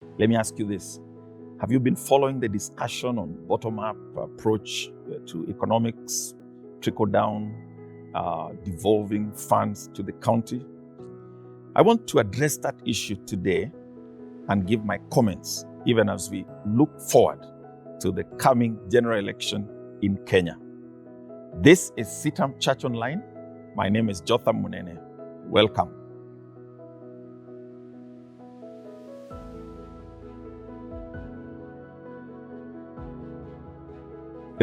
Let me ask you this. Have you been following the discussion on bottom-up approach to economics, trickle-down, devolving funds to the county? I want to address that issue today and give my comments, even as we look forward to the coming general election in Kenya. This is CITAM Church Online. My name is Jotham Munene. Welcome.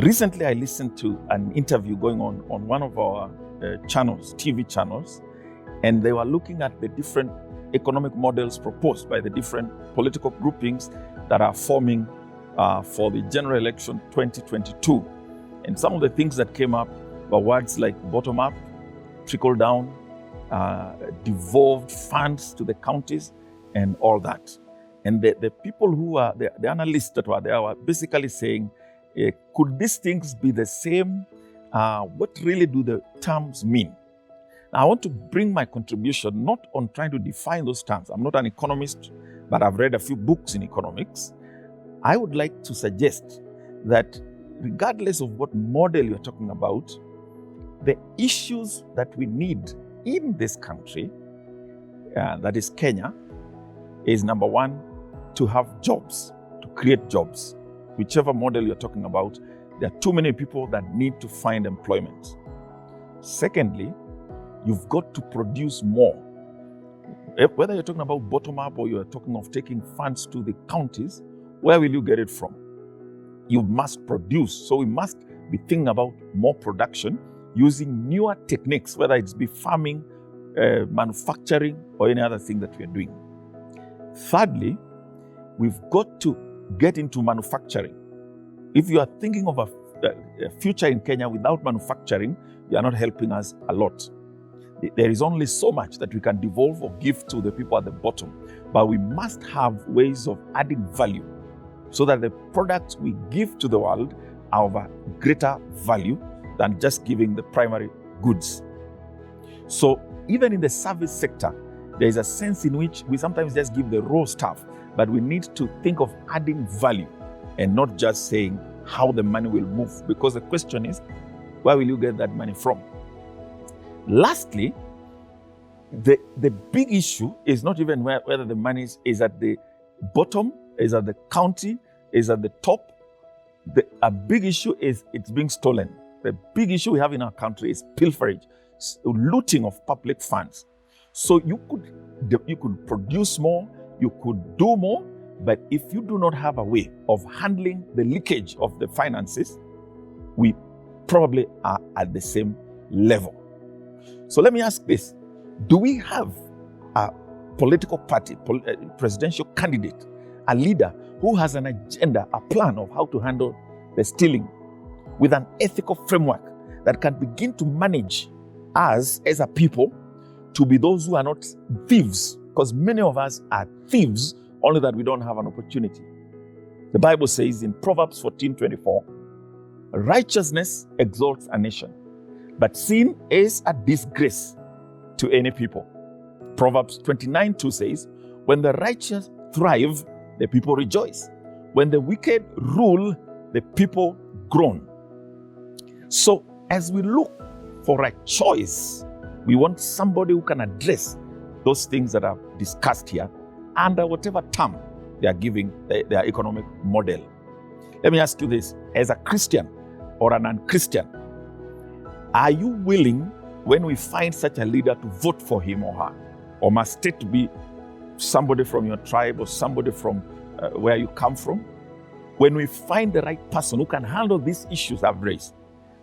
Recently, I listened to an interview going on one of our channels, TV channels, and they were looking at the different economic models proposed by the different political groupings that are forming for the general election 2022. And some of the things that came up were words like bottom-up, trickle-down, devolved funds to the counties, and all that. And the people who are, the analysts that were there were basically saying, could these things be the same? What really do the terms mean? Now, I want to bring my contribution not on trying to define those terms. I'm not an economist, but I've read a few books in economics. I would like to suggest that regardless of what model you're talking about, the issues that we need in this country, that is Kenya, is number one, to have jobs, to create jobs. Whichever model you're talking about, there are too many people that need to find employment. Secondly, you've got to produce more. Whether you're talking about bottom-up or you're talking of taking funds to the counties, where will you get it from? You must produce. So we must be thinking about more production using newer techniques, whether it's be farming, manufacturing, or any other thing that we are doing. Thirdly, we've got to get into manufacturing. If you are thinking of a future in Kenya without manufacturing, you are not helping us a lot. There is only so much that we can devolve or give to the people at the bottom, but we must have ways of adding value so that the products we give to the world are of a greater value than just giving the primary goods. So even in the service sector, there is a sense in which we sometimes just give the raw stuff, but we need to think of adding value and not just saying how the money will move, because the question is, where will you get that money from? Lastly, the big issue is not even whether the money is at the bottom, is at the county, is at the top. A big issue is it's being stolen. The big issue we have in our country is pilferage, looting of public funds. So you could produce more, you could do more, but if you do not have a way of handling the leakage of the finances, we probably are at the same level. So let me ask this. Do we have a political party, presidential candidate, a leader who has an agenda, a plan of how to handle the stealing with an ethical framework that can begin to manage us as a people to be those who are not thieves? Because many of us are thieves, only that we don't have an opportunity. The Bible says in Proverbs 14:24, righteousness exalts a nation, but sin is a disgrace to any people. Proverbs 29:2 says, when the righteous thrive, the people rejoice. When the wicked rule, the people groan. So as we look for a choice, we want somebody who can address those things that are discussed here under whatever term they are giving their economic model. Let me ask you this. As a Christian or a non-Christian, are you willing, when we find such a leader, to vote for him or her? Or must it be somebody from your tribe or somebody from where you come from? When we find the right person who can handle these issues I've raised,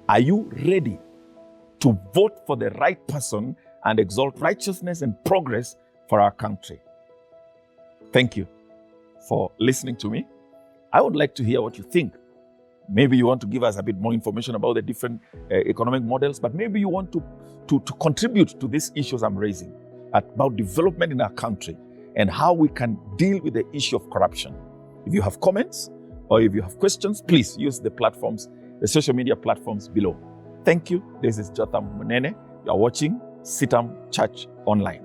are you ready to vote for the right person and exalt righteousness and progress for our country? Thank you for listening to me. I would like to hear what you think. Maybe you want to give us a bit more information about the different economic models, but maybe you want to contribute to these issues I'm raising about development in our country and how we can deal with the issue of corruption. If you have comments or if you have questions, please use the platforms, the social media platforms below. Thank you. This is Jotham Munene. You are watching CITAM Church Online.